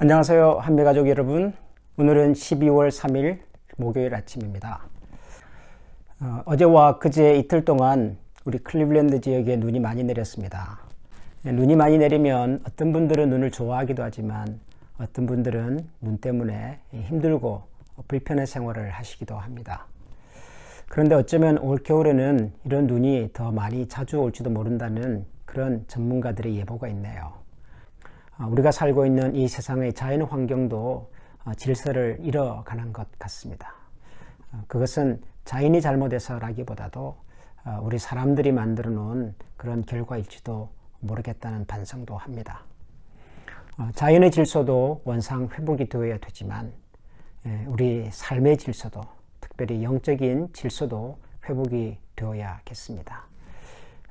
안녕하세요, 한미가족 여러분. 오늘은 12월 3일 목요일 아침입니다. 어제와 그제 이틀 동안 우리 클리블랜드 지역에 눈이 많이 내렸습니다. 눈이 많이 내리면 어떤 분들은 눈을 좋아하기도 하지만 어떤 분들은 눈 때문에 힘들고 불편한 생활을 하시기도 합니다. 그런데 어쩌면 올겨울에는 이런 눈이 더 많이 자주 올지도 모른다는 그런 전문가들의 예보가 있네요. 우리가 살고 있는 이 세상의 자연 환경도 질서를 잃어가는 것 같습니다. 그것은 자연이 잘못해서라기보다도 우리 사람들이 만들어 놓은 그런 결과일지도 모르겠다는 반성도 합니다. 자연의 질서도 원상 회복이 되어야 되지만 우리 삶의 질서도, 특별히 영적인 질서도 회복이 되어야겠습니다.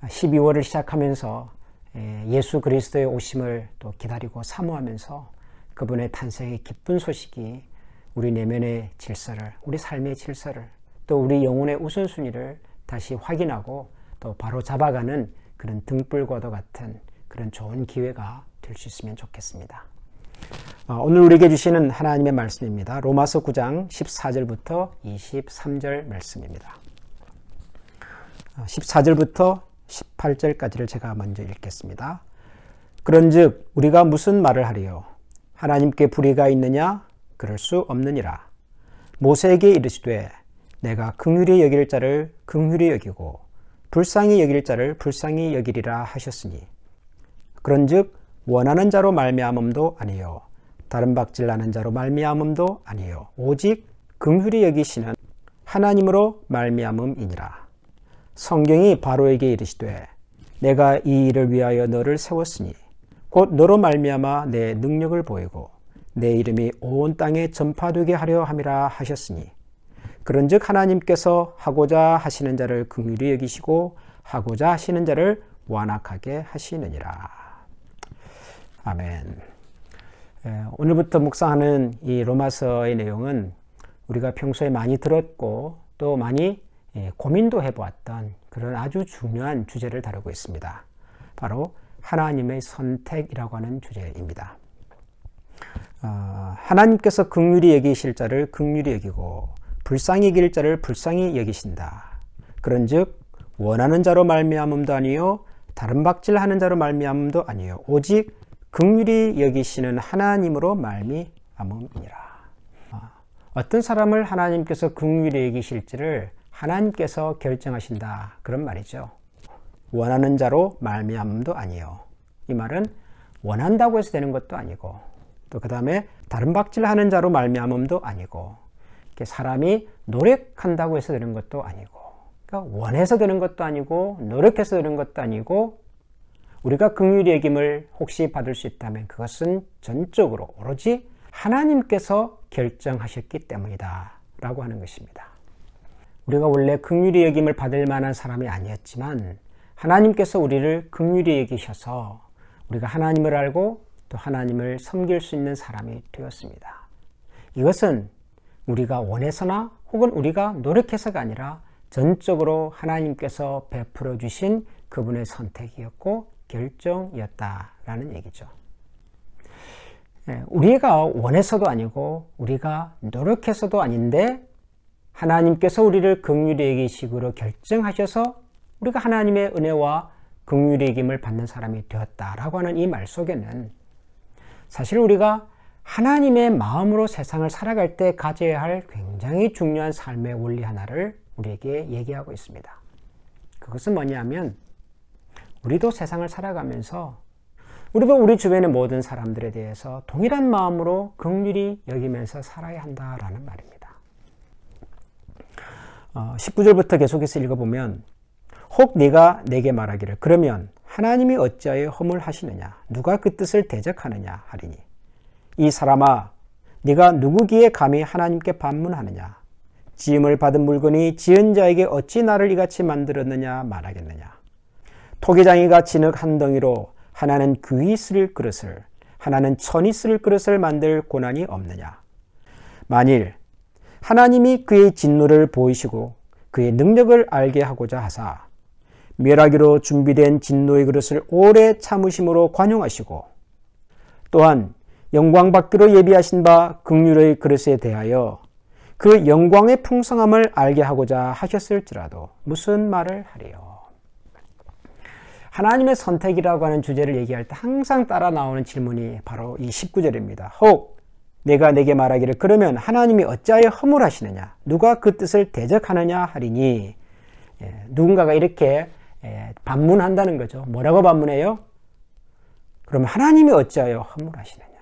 12월을 시작하면서 예수 그리스도의 오심을 또 기다리고 사모하면서 그분의 탄생의 기쁜 소식이 우리 내면의 질서를, 우리 삶의 질서를, 또 우리 영혼의 우선순위를 다시 확인하고 또 바로 잡아가는 그런 등불과도 같은 그런 좋은 기회가 될 수 있으면 좋겠습니다. 오늘 우리에게 주시는 하나님의 말씀입니다. 로마서 9장 14절부터 23절 말씀입니다. 14절부터 18절까지를 제가 먼저 읽겠습니다. 그런즉 우리가 무슨 말을 하리요? 하나님께 불의가 있느냐? 그럴 수 없느니라. 모세에게 이르시되 내가 긍휼히 여길 자를 긍휼히 여기고 불쌍히 여길 자를 불쌍히 여기리라 하셨으니 그런즉 원하는 자로 말미암음도 아니요 다른 박질나는 자로 말미암음도 아니요 오직 긍휼히 여기시는 하나님으로 말미암음이니라. 성경이 바로에게 이르시되 내가 이 일을 위하여 너를 세웠으니 곧 너로 말미암아 내 능력을 보이고 내 이름이 온 땅에 전파되게 하려 함이라 하셨으니 그런즉 하나님께서 하고자 하시는 자를 긍휼히 여기시고 하고자 하시는 자를 완악하게 하시느니라. 아멘. 오늘부터 묵상하는 이 로마서의 내용은 우리가 평소에 많이 들었고 또 많이 고민도 해보았던 그런 아주 중요한 주제를 다루고 있습니다. 바로 하나님의 선택이라고 하는 주제입니다. 하나님께서 긍휼히 여기실 자를 긍휼히 여기고 불쌍히 여길 자를 불쌍히 여기신다. 그런즉 원하는 자로 말미암음도 아니요 다른 박질하는 자로 말미암음도 아니요 오직 긍휼히 여기시는 하나님으로 말미암음이니라. 어떤 사람을 하나님께서 긍휼히 여기실지를 하나님께서 결정하신다, 그런 말이죠. 원하는 자로 말미암음도 아니요. 이 말은 원한다고 해서 되는 것도 아니고 또 그 다음에 다른 박질하는 자로 말미암음도 아니고 사람이 노력한다고 해서 되는 것도 아니고 그러니까 원해서 되는 것도 아니고 노력해서 되는 것도 아니고 우리가 긍휼히 여김을 혹시 받을 수 있다면 그것은 전적으로 오로지 하나님께서 결정하셨기 때문이다 라고 하는 것입니다. 우리가 원래 긍휼히 여김을 받을 만한 사람이 아니었지만 하나님께서 우리를 긍휼히 여기셔서 우리가 하나님을 알고 또 하나님을 섬길 수 있는 사람이 되었습니다. 이것은 우리가 원해서나 혹은 우리가 노력해서가 아니라 전적으로 하나님께서 베풀어 주신 그분의 선택이었고 결정이었다라는 얘기죠. 우리가 원해서도 아니고 우리가 노력해서도 아닌데 하나님께서 우리를 긍휼히 여기시기로 결정하셔서 우리가 하나님의 은혜와 긍휼히 여김을 받는 사람이 되었다라고 하는 이 말 속에는 사실 우리가 하나님의 마음으로 세상을 살아갈 때 가져야 할 굉장히 중요한 삶의 원리 하나를 우리에게 얘기하고 있습니다. 그것은 뭐냐면 우리도 세상을 살아가면서 우리도 우리 주변의 모든 사람들에 대해서 동일한 마음으로 긍휼히 여기면서 살아야 한다라는 말입니다. 19절부터 계속해서 읽어보면 혹 네가 내게 말하기를 그러면 하나님이 어찌하여 허물하시느냐 누가 그 뜻을 대적하느냐 하리니 이 사람아 네가 누구기에 감히 하나님께 반문하느냐 지음을 받은 물건이 지은 자에게 어찌 나를 이같이 만들었느냐 말하겠느냐 토기장이가 진흙 한 덩이로 하나는 귀히 쓸 그릇을 하나는 천이 쓸 그릇을 만들 고난이 없느냐 만일 하나님이 그의 진노를 보이시고 그의 능력을 알게 하고자 하사 멸하기로 준비된 진노의 그릇을 오래 참으심으로 관용하시고 또한 영광 받기로 예비하신 바 긍휼의 그릇에 대하여 그 영광의 풍성함을 알게 하고자 하셨을지라도 무슨 말을 하리요. 하나님의 선택이라고 하는 주제를 얘기할 때 항상 따라 나오는 질문이 바로 이 19절입니다. 혹 내가 내게 말하기를 그러면 하나님이 어찌하여 허물하시느냐 누가 그 뜻을 대적하느냐 하리니. 누군가가 이렇게 반문한다는 거죠. 뭐라고 반문해요? 그럼 하나님이 어찌하여 허물하시느냐.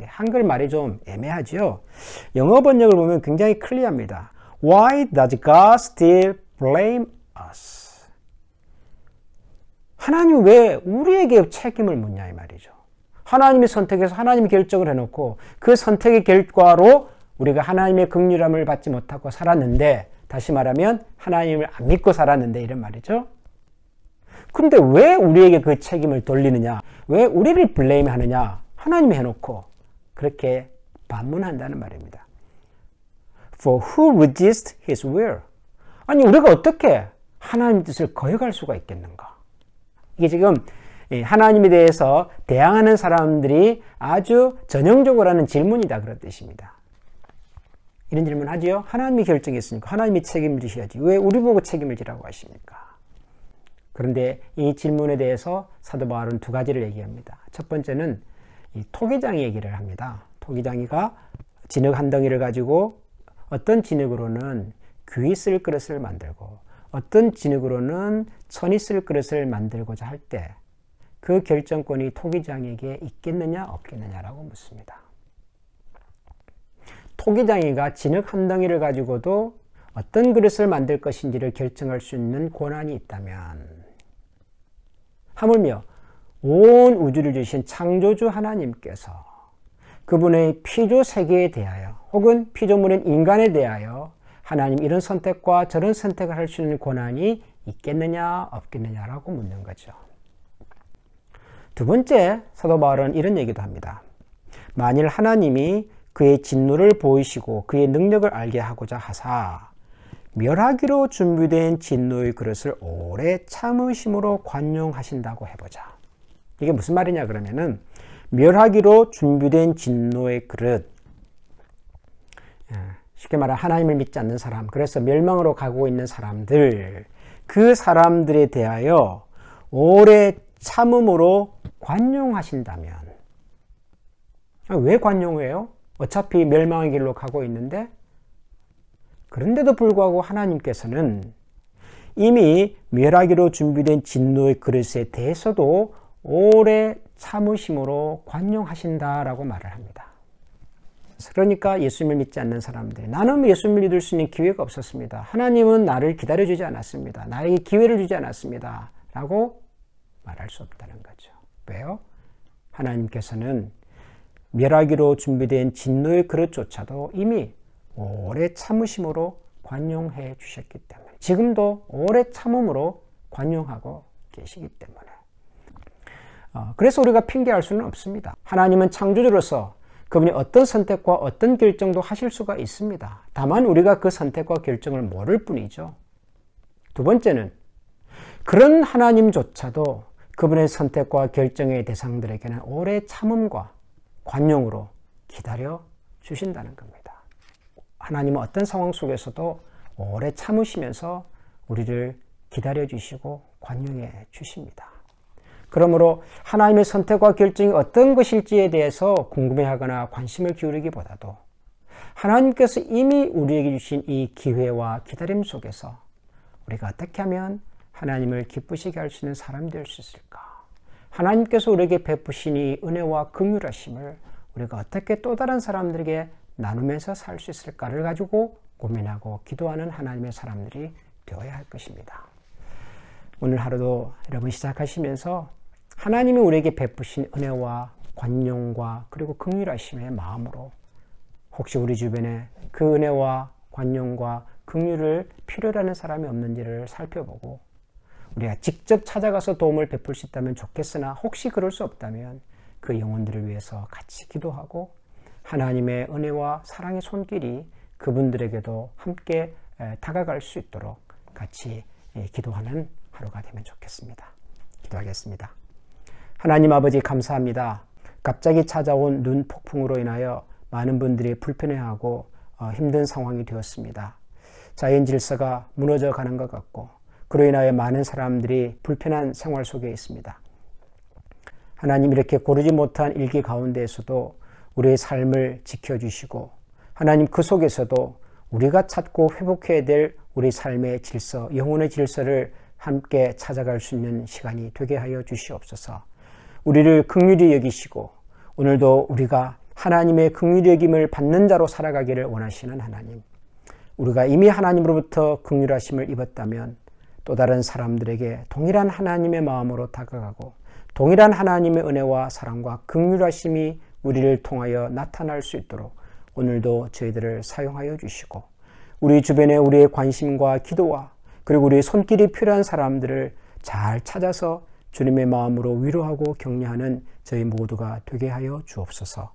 한글말이 좀 애매하죠. 영어 번역을 보면 굉장히 클리어합니다. Why does God still blame us? 하나님이 왜 우리에게 책임을 묻냐 이 말이죠. 하나님이 선택해서 하나님이 결정을 해놓고 그 선택의 결과로 우리가 하나님의 긍휼함을 받지 못하고 살았는데, 다시 말하면 하나님을 안 믿고 살았는데 이런 말이죠. 그런데 왜 우리에게 그 책임을 돌리느냐, 왜 우리를 블레임하느냐, 하나님이 해놓고 그렇게 반문한다는 말입니다. For who resists his will? 아니 우리가 어떻게 하나님 뜻을 거역할 수가 있겠는가? 이게 지금 하나님에 대해서 대항하는 사람들이 아주 전형적으로 하는 질문이다 그런 뜻입니다. 이런 질문 하지요. 하나님이 결정했으니까 하나님이 책임을 지셔야지 왜 우리 보고 책임을 지라고 하십니까? 그런데 이 질문에 대해서 사도 바울은 두 가지를 얘기합니다. 첫 번째는 이 토기장이 얘기를 합니다. 토기장이가 진흙 한 덩이를 가지고 어떤 진흙으로는 귀 쓸 그릇을 만들고 어떤 진흙으로는 천이 쓸 그릇을 만들고자 할 때 그 결정권이 토기장에게 있겠느냐 없겠느냐라고 묻습니다. 토기장이가 진흙 한 덩이를 가지고도 어떤 그릇을 만들 것인지를 결정할 수 있는 권한이 있다면, 하물며 온 우주를 주신 창조주 하나님께서 그분의 피조 세계에 대하여 혹은 피조물인 인간에 대하여 하나님 이런 선택과 저런 선택을 할 수 있는 권한이 있겠느냐 없겠느냐라고 묻는 거죠. 두 번째, 사도 바울은 이런 얘기도 합니다. 만일 하나님이 그의 진노를 보이시고 그의 능력을 알게 하고자 하사 멸하기로 준비된 진노의 그릇을 오래 참으심으로 관용하신다고 해보자. 이게 무슨 말이냐 그러면은, 멸하기로 준비된 진노의 그릇, 쉽게 말하면 하나님을 믿지 않는 사람, 그래서 멸망으로 가고 있는 사람들, 그 사람들에 대하여 오래 참음으로 관용하신다면, 왜 관용해요? 어차피 멸망의 길로 가고 있는데. 그런데도 불구하고 하나님께서는 이미 멸하기로 준비된 진노의 그릇에 대해서도 오래 참으심으로 관용하신다라고 말을 합니다. 그러니까 예수님을 믿지 않는 사람들이, 나는 예수님을 믿을 수 있는 기회가 없었습니다, 하나님은 나를 기다려주지 않았습니다, 나에게 기회를 주지 않았습니다 라고 말할 수 없다는 거죠. 왜요? 하나님께서는 멸하기로 준비된 진노의 그릇조차도 이미 오래 참으심으로 관용해 주셨기 때문에, 지금도 오래 참음으로 관용하고 계시기 때문에, 그래서 우리가 핑계할 수는 없습니다. 하나님은 창조주로서 그분이 어떤 선택과 어떤 결정도 하실 수가 있습니다. 다만 우리가 그 선택과 결정을 모를 뿐이죠. 두 번째는, 그런 하나님조차도 그분의 선택과 결정의 대상들에게는 오래 참음과 관용으로 기다려 주신다는 겁니다. 하나님은 어떤 상황 속에서도 오래 참으시면서 우리를 기다려 주시고 관용해 주십니다. 그러므로 하나님의 선택과 결정이 어떤 것일지에 대해서 궁금해하거나 관심을 기울이기보다도 하나님께서 이미 우리에게 주신 이 기회와 기다림 속에서 우리가 어떻게 하면 하나님을 기쁘시게 할 수 있는 사람이 될 수 있을까? 하나님께서 우리에게 베푸신 이 은혜와 긍휼하심을 우리가 어떻게 또 다른 사람들에게 나누면서 살 수 있을까를 가지고 고민하고 기도하는 하나님의 사람들이 되어야 할 것입니다. 오늘 하루도 여러분 시작하시면서 하나님이 우리에게 베푸신 은혜와 관용과 그리고 긍휼하심의 마음으로 혹시 우리 주변에 그 은혜와 관용과 긍휼을 필요로 하는 사람이 없는지를 살펴보고, 우리가 직접 찾아가서 도움을 베풀 수 있다면 좋겠으나 혹시 그럴 수 없다면 그 영혼들을 위해서 같이 기도하고 하나님의 은혜와 사랑의 손길이 그분들에게도 함께 다가갈 수 있도록 같이 기도하는 하루가 되면 좋겠습니다. 기도하겠습니다. 하나님 아버지 감사합니다. 갑자기 찾아온 눈 폭풍으로 인하여 많은 분들이 불편해하고 힘든 상황이 되었습니다. 자연 질서가 무너져 가는 것 같고 그로 인하여 많은 사람들이 불편한 생활 속에 있습니다. 하나님 이렇게 고르지 못한 일기 가운데에서도 우리의 삶을 지켜주시고 하나님 그 속에서도 우리가 찾고 회복해야 될 우리 삶의 질서, 영혼의 질서를 함께 찾아갈 수 있는 시간이 되게 하여 주시옵소서. 우리를 긍휼히 여기시고 오늘도 우리가 하나님의 긍휼히 여김을 받는 자로 살아가기를 원하시는 하나님, 우리가 이미 하나님으로부터 긍휼하심을 입었다면 또 다른 사람들에게 동일한 하나님의 마음으로 다가가고 동일한 하나님의 은혜와 사랑과 긍휼하심이 우리를 통하여 나타날 수 있도록 오늘도 저희들을 사용하여 주시고 우리 주변에 우리의 관심과 기도와 그리고 우리의 손길이 필요한 사람들을 잘 찾아서 주님의 마음으로 위로하고 격려하는 저희 모두가 되게 하여 주옵소서.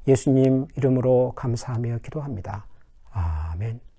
예수님 이름으로 감사하며 기도합니다. 아멘.